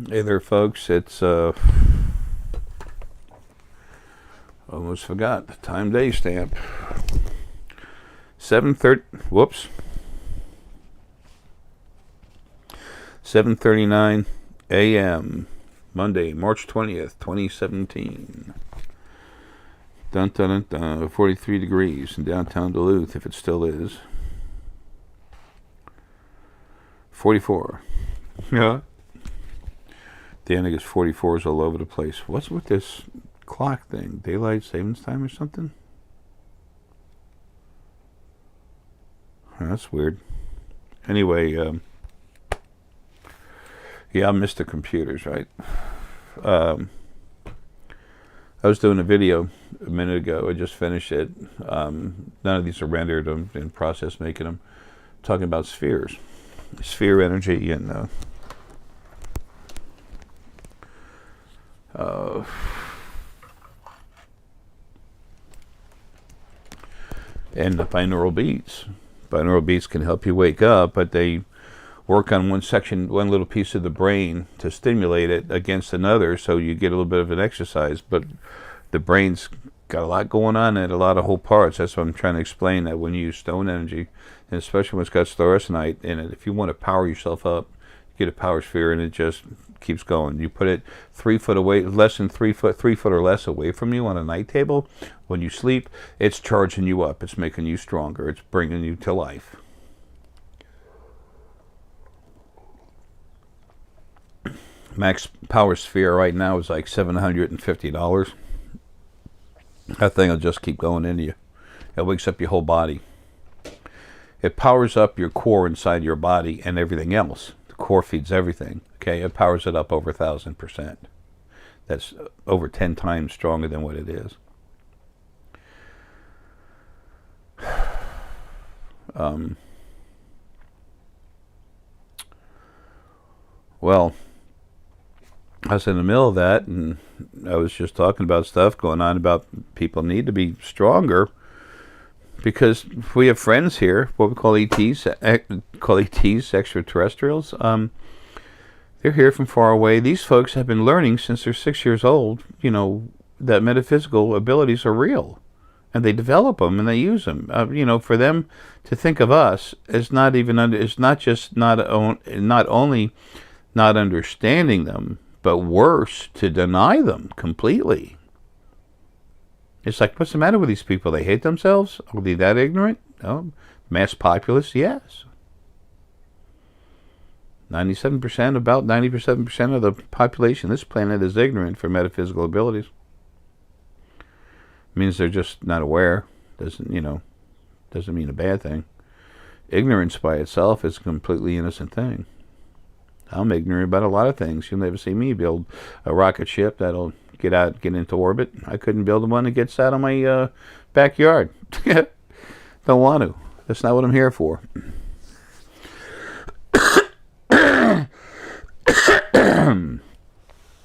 Hey there, folks. It's almost forgot the time day stamp. 7:30. Whoops. 7:39 a.m. Monday, March 20th, 2017. Dun dun dun dun. 43 degrees in downtown Duluth, if it still is. 44. Yeah. The end is 44s all over the place. What's with this clock thing? Daylight savings time or something? That's weird. Anyway, yeah, I missed the computers, right? I was doing a video a minute ago. I just finished it. None of these are rendered. I'm in process making them. Talking about spheres. Sphere energy and the binaural beats. Binaural beats can help you wake up, but they work on one section, one little piece of the brain to stimulate it against another, so you get a little bit of an exercise. But the brain's got a lot going on and a lot of whole parts. That's what I'm trying to explain, that when you use stone energy, and especially when it's got fluorescent in it, if you want to power yourself up, you get a power sphere and it just keeps going. You put it 3 foot away, less than 3 foot, 3 foot or less away from you on a night table. When you sleep, it's charging you up. It's making you stronger. It's bringing you to life. Max power sphere right now is like $750. That thing will just keep going into you. It wakes up your whole body. It powers up your core inside your body and everything else. The core feeds everything. Okay, it powers it up over 1,000%. That's over 10 times stronger than what it is. Well, I was in the middle of that, and I was just talking about stuff going on about people need to be stronger, because we have friends here, what we call ETs, extraterrestrials. They're here from far away. These folks have been learning since they're 6 years old, that metaphysical abilities are real. And they develop them and they use them. For them to think of us as not even it's not just not only not understanding them, but worse, to deny them completely. It's like, what's the matter with these people? They hate themselves? Are they that ignorant? No. Mass populace? Yes. 97%, about 97% of the population of this planet is ignorant for metaphysical abilities. Means they're just not aware. Doesn't mean a bad thing. Ignorance by itself is a completely innocent thing. I'm ignorant about a lot of things. You'll never see me build a rocket ship that'll get into orbit. I couldn't build one that gets out of my backyard. Don't want to. That's not what I'm here for.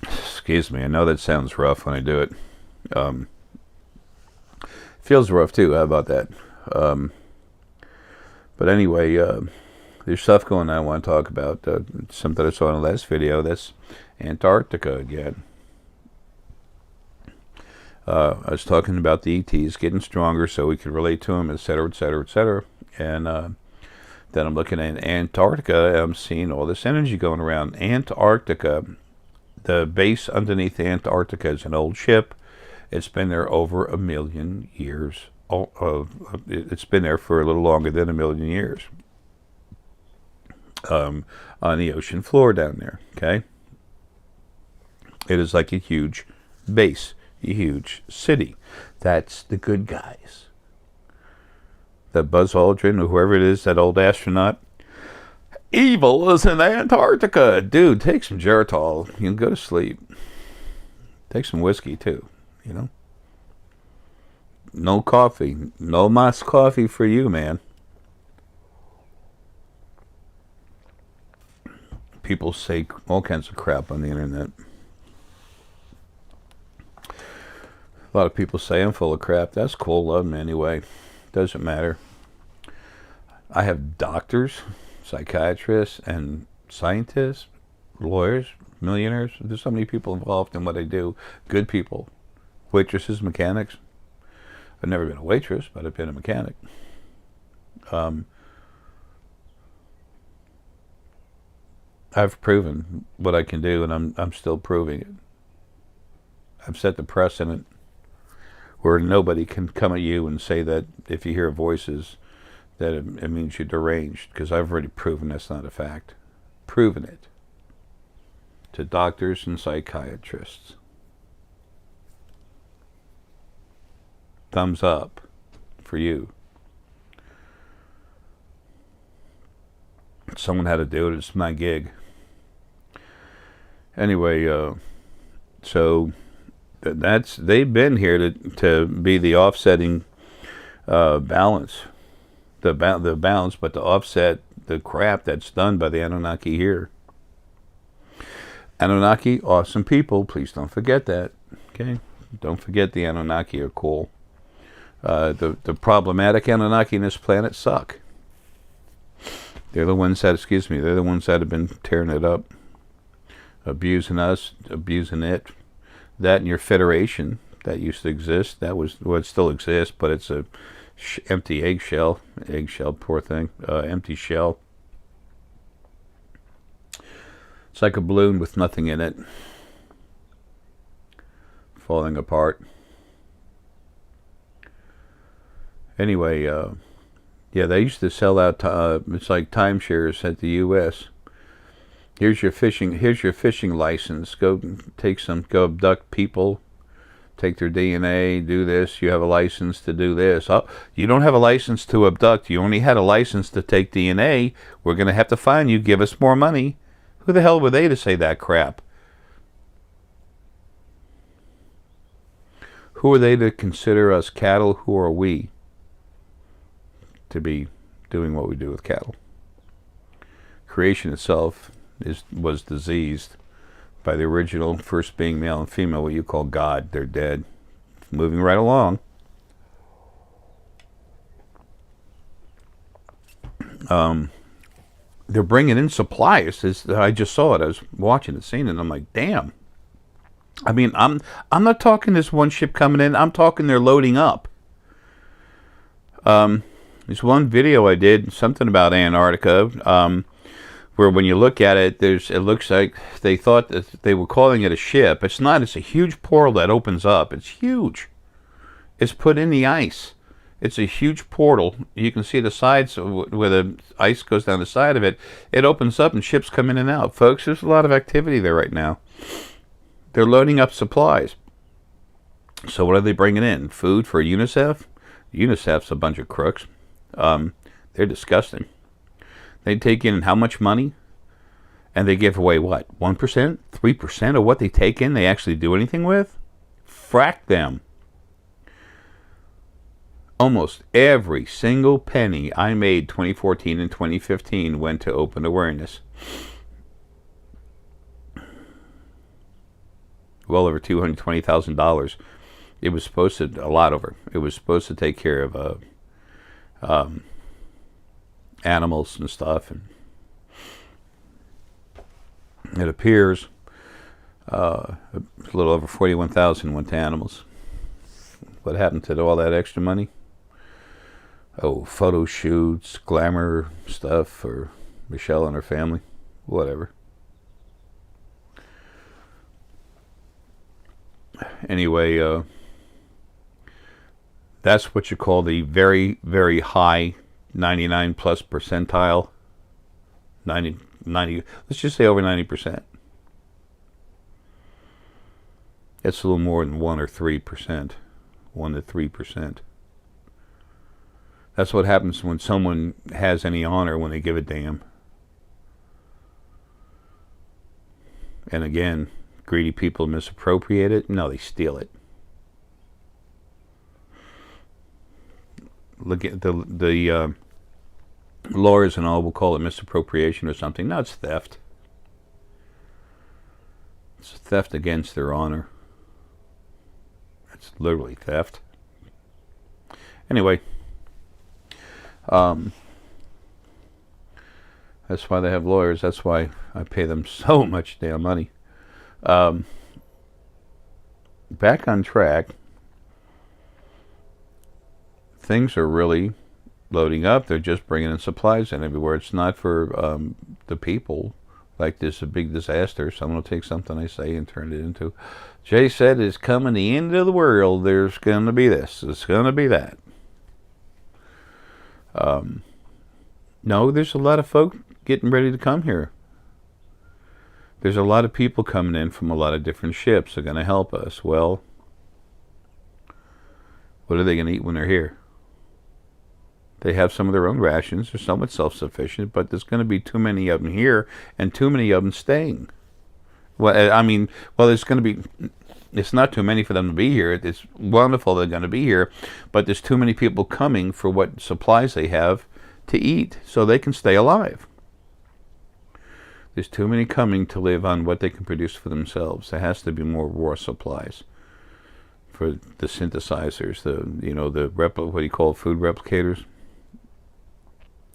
Excuse me. I know that sounds rough when I do it. Feels rough too. How about that? But anyway, there's stuff going on I want to talk about. Something I saw in the last video. That's Antarctica again. I was talking about the ETs getting stronger so we could relate to them, etc., etc., etc. And then I'm looking at Antarctica, and I'm seeing all this energy going around. Antarctica, the base underneath Antarctica is an old ship. It's been there over 1 million years. It's been there for a little longer than 1 million years. On the ocean floor down there, okay? It is like a huge base, a huge city. That's the good guys. That Buzz Aldrin, or whoever it is, that old astronaut. Evil is in Antarctica. Dude, take some Geritol. You can go to sleep. Take some whiskey, too. No coffee. No mas coffee for you, man. People say all kinds of crap on the internet. A lot of people say I'm full of crap. That's cool. Love them anyway. Doesn't matter. I have doctors, psychiatrists, and scientists, lawyers, millionaires. There's so many people involved in what I do. Good people. Waitresses, mechanics. I've never been a waitress, but I've been a mechanic. I've proven what I can do, and I'm still proving it. I've set the precedent where nobody can come at you and say that if you hear voices that it means you're deranged, because I've already proven that's not a fact. Proven it to doctors and psychiatrists. Thumbs up for you. Someone had to do it. It's my gig. Anyway, so they've been here to be the offsetting balance, the balance, but to offset the crap that's done by the Anunnaki here. Anunnaki, awesome people. Please don't forget that. Okay, don't forget the Anunnaki are cool. The problematic Anunnaki in this planet suck. They're the ones that, they're the ones that have been tearing it up, abusing us, abusing it. That and your federation that used to exist, that was, well, it still exists, but it's a empty eggshell, poor thing, empty shell. It's like a balloon with nothing in it, falling apart. Anyway, yeah, they used to sell out. It's like timeshares at the U.S. Here's your fishing license. Go abduct people, take their DNA, do this. You have a license to do this. Oh, you don't have a license to abduct. You only had a license to take DNA. We're going to have to fine you. Give us more money. Who the hell were they to say that crap? Who are they to consider us cattle? Who are we to be doing what we do with cattle? Creation itself was diseased by the original first being, male and female, what you call God. They're dead. Moving right along. They're bringing in supplies. I just saw it. I was watching the scene, and I'm like, damn. I mean, I'm not talking this one ship coming in. I'm talking they're loading up. There's one video I did, something about Antarctica, where when you look at it, it looks like they thought that they were calling it a ship. It's not. It's a huge portal that opens up. It's huge. It's put in the ice. It's a huge portal. You can see the sides where the ice goes down the side of it. It opens up and ships come in and out. Folks, there's a lot of activity there right now. They're loading up supplies. So what are they bringing in? Food for UNICEF? UNICEF's a bunch of crooks. They're disgusting. They take in how much money? And they give away what? 1%? 3% of what they take in they actually do anything with? Frack them. Almost every single penny I made 2014 and 2015 went to open awareness. Well over $220,000. It was supposed to, a lot over. It was supposed to take care of animals and stuff. And it appears a little over 41,000 went to animals. What happened to all that extra money? Oh, photo shoots, glamour stuff for Michelle and her family, whatever. Anyway, that's what you call the very, very high 99 plus percentile. 90, let's just say over 90%. That's a little more than 1 or 3%. 1 to 3%. That's what happens when someone has any honor, when they give a damn. And again, greedy people misappropriate it. No, they steal it. Look at the lawyers and all will call it misappropriation or something. No, it's theft. It's theft against their honor. It's literally theft. Anyway, that's why they have lawyers. That's why I pay them so much damn money. Back on track, things are really loading up. They're just bringing in supplies in everywhere. It's not for the people. Like this a big disaster. Someone will take something I say and turn it into, Jay said it's coming the end of the world. There's going to be this. It's going to be that. No, there's a lot of folk getting ready to come here. There's a lot of people coming in from a lot of different ships. They're going to help us. Well, what are they going to eat when they're here? They have some of their own rations. They're somewhat self-sufficient, but there's going to be too many of them here and too many of them staying. Well, I mean, well, there's going to be, it's not too many for them to be here. It's wonderful they're going to be here, but there's too many people coming for what supplies they have to eat so they can stay alive. There's too many coming to live on what they can produce for themselves. There has to be more raw supplies for the synthesizers, the what do you call it, food replicators,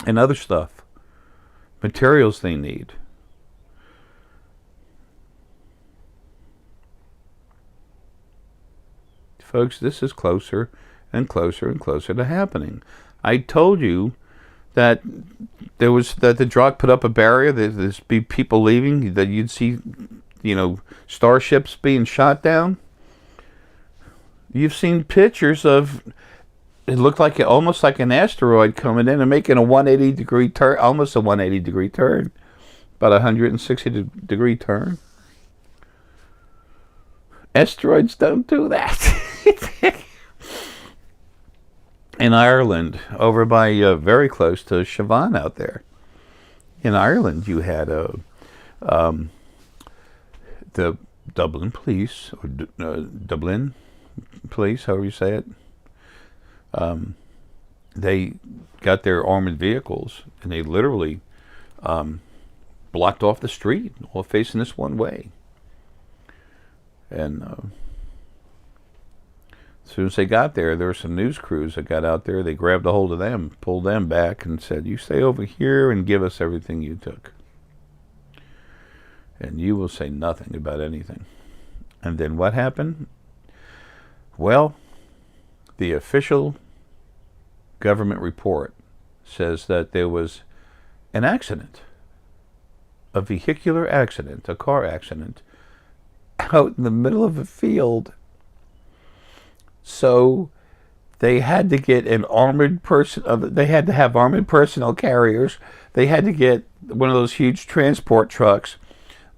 and other stuff, materials they need. Folks, this is closer and closer and closer to happening. I told you that the Droc put up a barrier, that there's be people leaving, that you'd see, starships being shot down. You've seen pictures of, it looked like almost like an asteroid coming in and making a 180-degree turn, almost a 180-degree turn, about a 160-degree turn. Asteroids don't do that. In Ireland, over by very close to Siobhan out there, in Ireland, you had the Dublin police, or Dublin police, however you say it. They got their armored vehicles and they literally blocked off the street, all facing this one way. And as soon as they got there were some news crews that got out there. They grabbed a hold of them, pulled them back, and said, "You stay over here and give us everything you took. And you will say nothing about anything." And then what happened? Well, the official government report says that there was an accident, a vehicular accident, a car accident, out in the middle of a field. So they had to get an armored person. They had to have armored personnel carriers. They had to get one of those huge transport trucks,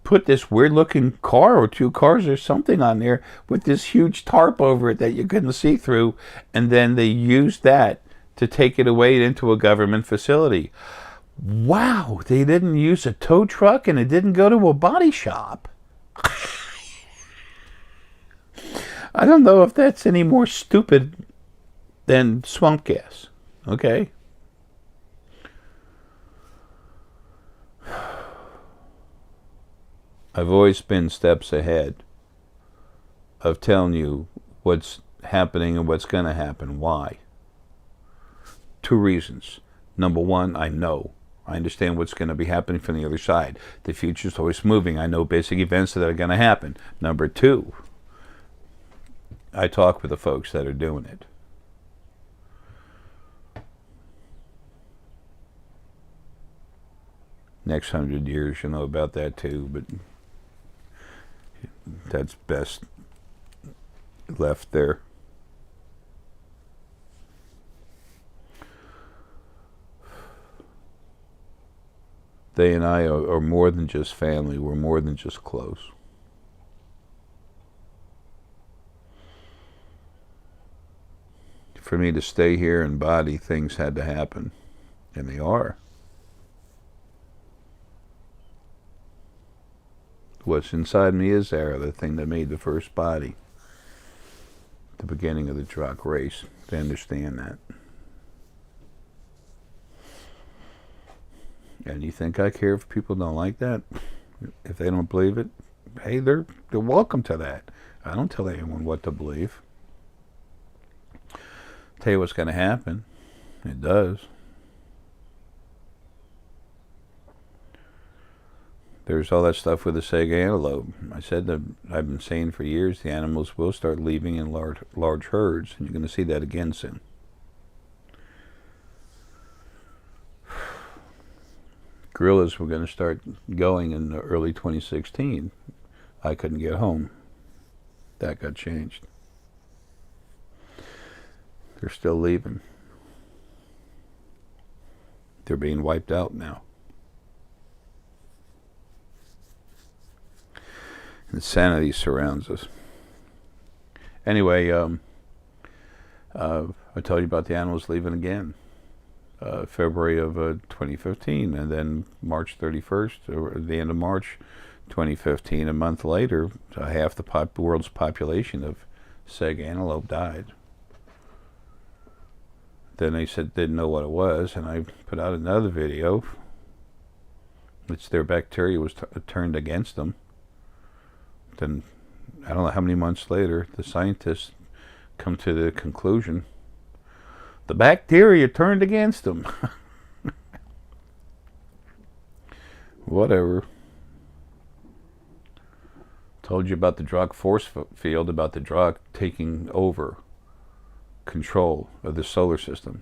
put this weird-looking car or two cars or something on there with this huge tarp over it that you couldn't see through, and then they used that to take it away into a government facility. Wow, they didn't use a tow truck and it didn't go to a body shop. I don't know if that's any more stupid than swamp gas, okay? I've always been steps ahead of telling you what's happening and what's going to happen. Why? Two reasons. Number one, I know. I understand what's going to be happening from the other side. The future's always moving. I know basic events that are going to happen. Number two, I talk with the folks that are doing it. Next 100 years, you'll know about that too, but that's best left there. They and I are more than just family. We're more than just close. For me to stay here and body, things had to happen, and they are. What's inside me is Arae, the thing that made the first body. The beginning of the Droc race. They understand that. And you think I care if people don't like that? If they don't believe it? Hey, they're welcome to that. I don't tell anyone what to believe. Tell you what's going to happen. It does. There's all that stuff with the Sega antelope. I said that I've been saying for years the animals will start leaving in large herds, and you're going to see that again soon. Gorillas were going to start going in early 2016. I couldn't get home. That got changed. They're still leaving. They're being wiped out now. Insanity surrounds us. Anyway, I told you about the animals leaving again. February of 2015, and then March 31st, or the end of March 2015, a month later, half the world's population of Sega antelope died. Then they said didn't know what it was, and I put out another video. It's their bacteria was turned against them. Then, I don't know how many months later, the scientists come to the conclusion the bacteria turned against them. Whatever. Told you about the Drac force field, about the Drac taking over control of the solar system.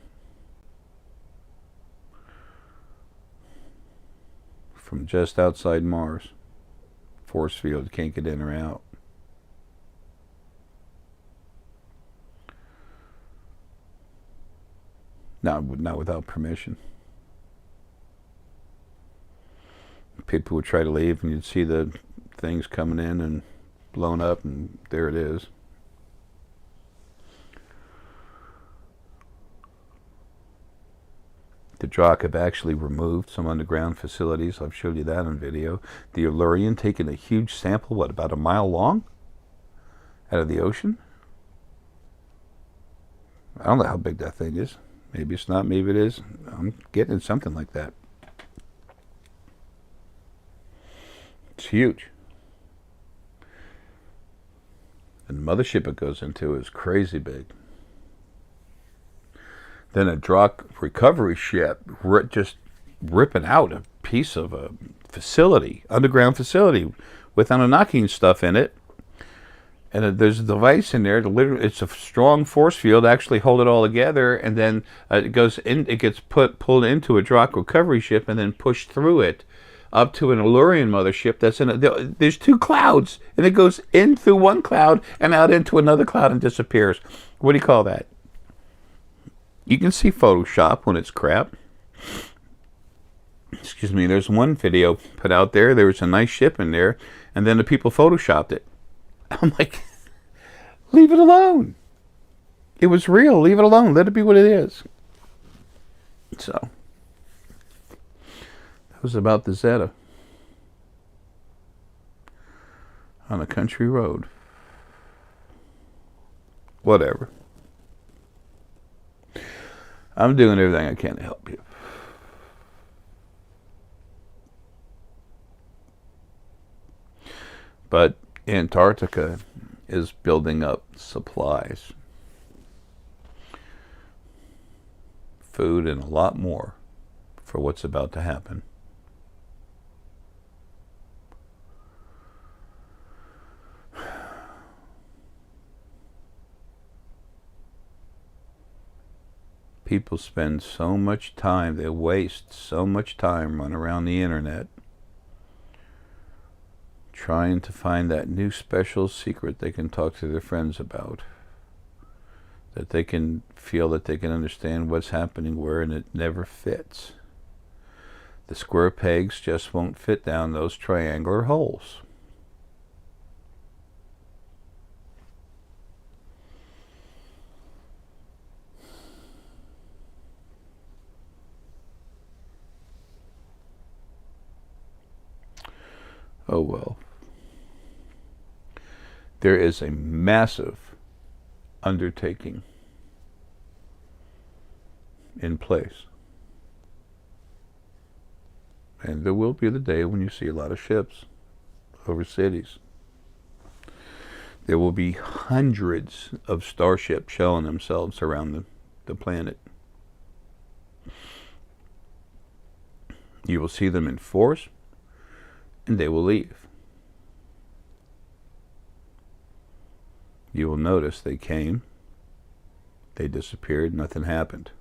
From just outside Mars. Force field, can't get in or out. Not without permission. People would try to leave, and you'd see the things coming in and blown up, and there it is. The Drac have actually removed some underground facilities. I've showed you that on video. The Illyrian taking a huge sample, what, about a mile long? Out of the ocean? I don't know how big that thing is. Maybe it's not, maybe it is. I'm getting something like that. It's huge. And the mothership it goes into is crazy big. Then a Drac recovery ship just ripping out a piece of a facility, underground facility, with Anunnaki stuff in it. And there's a device in there to literally, it's a strong force field to actually hold it all together, and then it goes in, it gets pulled into a Drac recovery ship and then pushed through it up to an Illyrian mothership that's in there's two clouds, and it goes in through one cloud and out into another cloud and disappears. What do you call that? You can see Photoshop when it's crap. Excuse me, there's one video put out there, there was a nice ship in there, and then the people Photoshopped it. I'm like, leave it alone. It was real. Leave it alone. Let it be what it is. So, that was about the Zeta on a country road. Whatever. I'm doing everything I can to help you. But Antarctica is building up supplies, food, and a lot more for what's about to happen. People spend so much time, they waste so much time running around the internet trying to find that new special secret they can talk to their friends about, that they can feel that they can understand what's happening where, and it never fits. The square pegs just won't fit down those triangular holes. Oh well. There is a massive undertaking in place. And there will be the day when you see a lot of ships over cities. There will be hundreds of starships showing themselves around the planet. You will see them in force. and they will leave. You will notice they came, they disappeared, nothing happened.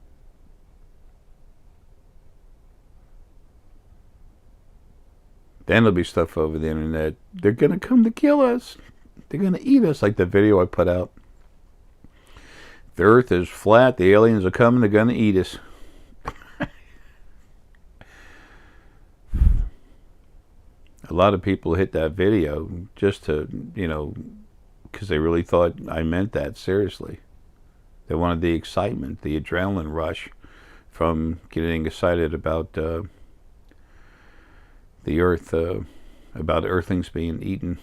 Then there'll be stuff over the internet. They're going to come to kill us. They're going to eat us, like the video I put out. The earth is flat. The aliens are coming. They're going to eat us. A lot of people hit that video just to, you know, because they really thought I meant that seriously. They wanted the excitement, the adrenaline rush from getting excited about the earth, about earthlings being eaten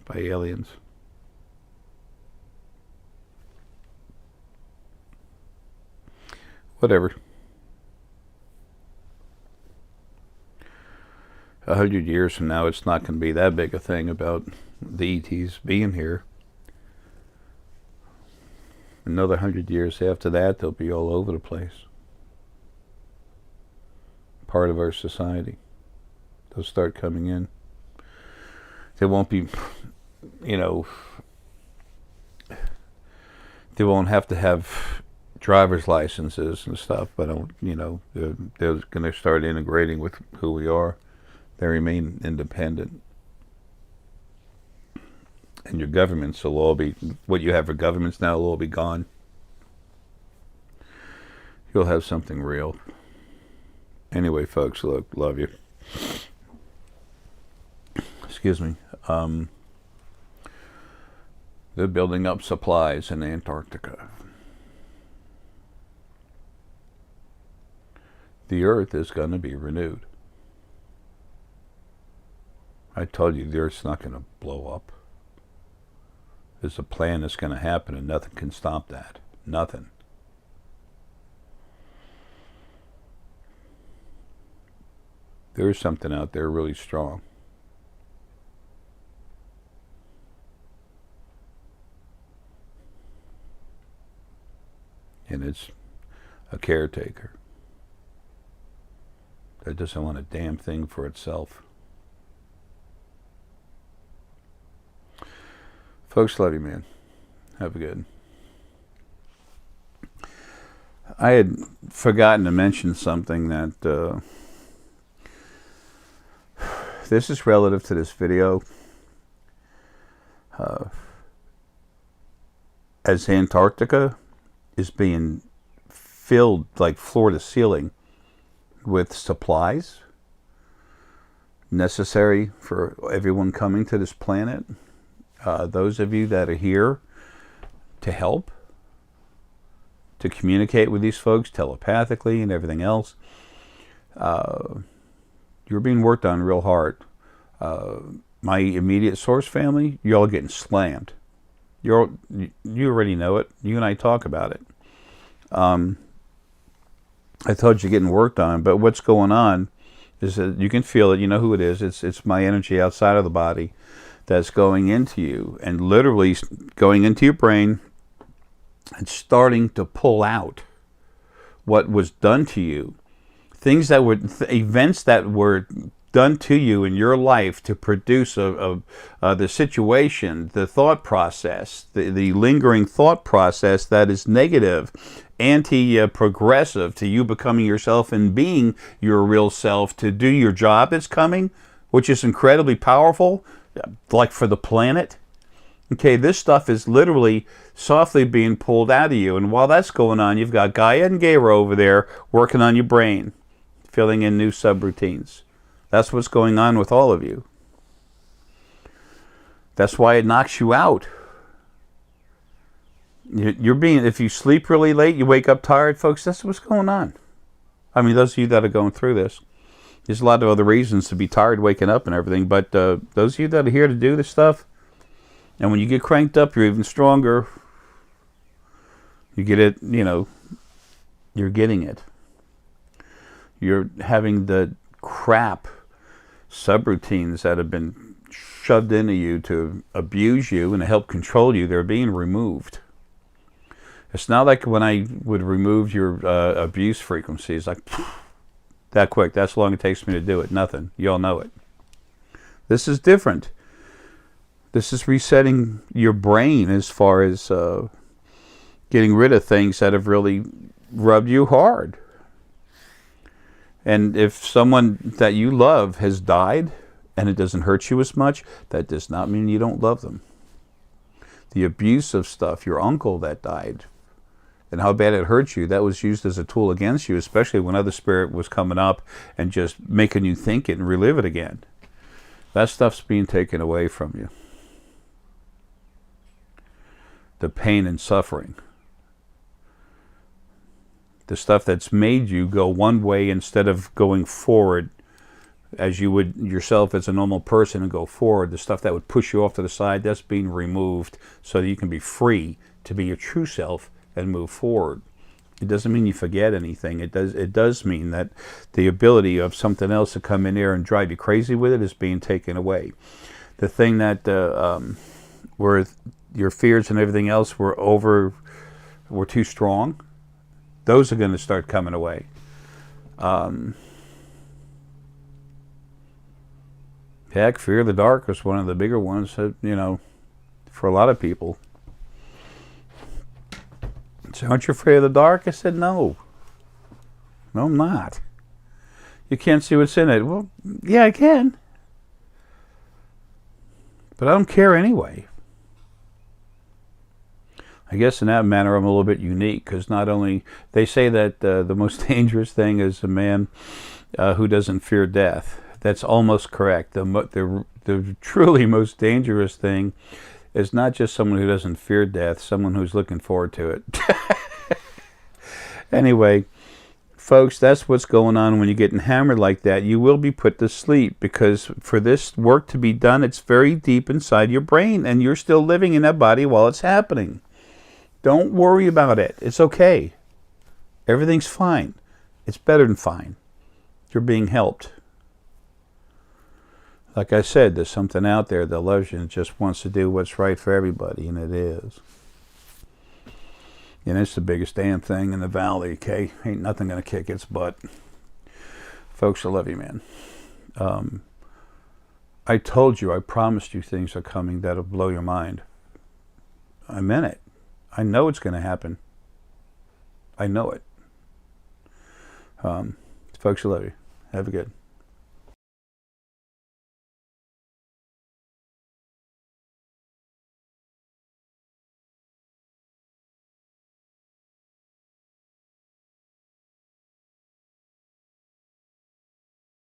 by aliens. Whatever. 100 years from now, it's not going to be that big a thing about the ETs being here. Another 100 years after that, they'll be all over the place. Part of our society. They'll start coming in. They won't be, you know, they won't have to have driver's licenses and stuff, but, you know, they're going to start integrating with who we are. They remain independent. And your governments will all be, what you have for governments now will all be gone. You'll have something real. Anyway, folks, look, love you. Excuse me. They're building up supplies in Antarctica. The Earth is going to be renewed. I told you the Earth's not going to blow up. There's a plan that's going to happen, and nothing can stop that. Nothing. There is something out there really strong. And it's a caretaker that doesn't want a damn thing for itself. Folks, love you, man. Have a good. I had forgotten to mention something that this is relative to this video. As Antarctica is being filled like floor to ceiling with supplies necessary for everyone coming to this planet. Those of you that are here to help, to communicate with these folks telepathically and everything else, you're being worked on real hard. My immediate source family, you're all getting slammed. You already know it. You and I talk about it. I told you getting worked on, but what's going on is that you can feel it. You know who it is. It's my energy outside of the body that's going into you and literally going into your brain and starting to pull out what was done to you. Things that were, events that were done to you in your life to produce the situation, the thought process, the lingering thought process that is negative, anti-progressive to you becoming yourself and being your real self to do your job is coming, which is incredibly powerful, like for the planet. Okay, this stuff is literally softly being pulled out of you. And while that's going on, you've got Gaia and Gaia over there working on your brain, filling in new subroutines. That's what's going on with all of you. That's why it knocks you out. You're being, if you sleep really late, you wake up tired, folks, that's what's going on. I mean, those of you that are going through this, there's a lot of other reasons to be tired waking up and everything, but those of you that are here to do this stuff, and when you get cranked up, you're even stronger. You get it, you know, you're getting it. You're having the crap subroutines that have been shoved into you to abuse you and to help control you, they're being removed. It's not like when I would remove your abuse frequencies, like that quick. That's how long it takes me to do it. Nothing. You all know it. This is different. This is resetting your brain as far as getting rid of things that have really rubbed you hard. And if someone that you love has died and it doesn't hurt you as much, that does not mean you don't love them. The abuse of stuff, your uncle that died, and how bad it hurt you, that was used as a tool against you, especially when other spirit was coming up and just making you think it and relive it again. That stuff's being taken away from you. The pain and suffering. The stuff that's made you go one way instead of going forward as you would yourself as a normal person and go forward. The stuff that would push you off to the side, that's being removed so that you can be free to be your true self and move forward. It doesn't mean you forget anything. It does mean that the ability of something else to come in there and drive you crazy with it is being taken away. The thing that where your fears and everything else were too strong, those are going to start coming away. Heck, fear of the dark was one of the bigger ones that, for a lot of people. So, aren't you afraid of the dark? I said, no. No, I'm not. You can't see what's in it. Well, yeah, I can. But I don't care anyway. I guess in that manner I'm a little bit unique, because not only, they say that the most dangerous thing is a man who doesn't fear death. That's almost correct. The truly most dangerous thing is not just someone who doesn't fear death, someone who's looking forward to it. Anyway, folks, that's what's going on when you're getting hammered like that. You will be put to sleep, because for this work to be done, it's very deep inside your brain, and you're still living in that body while it's happening. Don't worry about it. It's okay. Everything's fine. It's better than fine. You're being helped. Like I said, there's something out there that loves you and just wants to do what's right for everybody, and it is. And it's the biggest damn thing in the valley, okay? Ain't nothing going to kick its butt. Folks, I love you, man. I told you, I promised you things are coming that'll blow your mind. I meant it. I know it's going to happen. I know it. Folks, I love you. Have a good.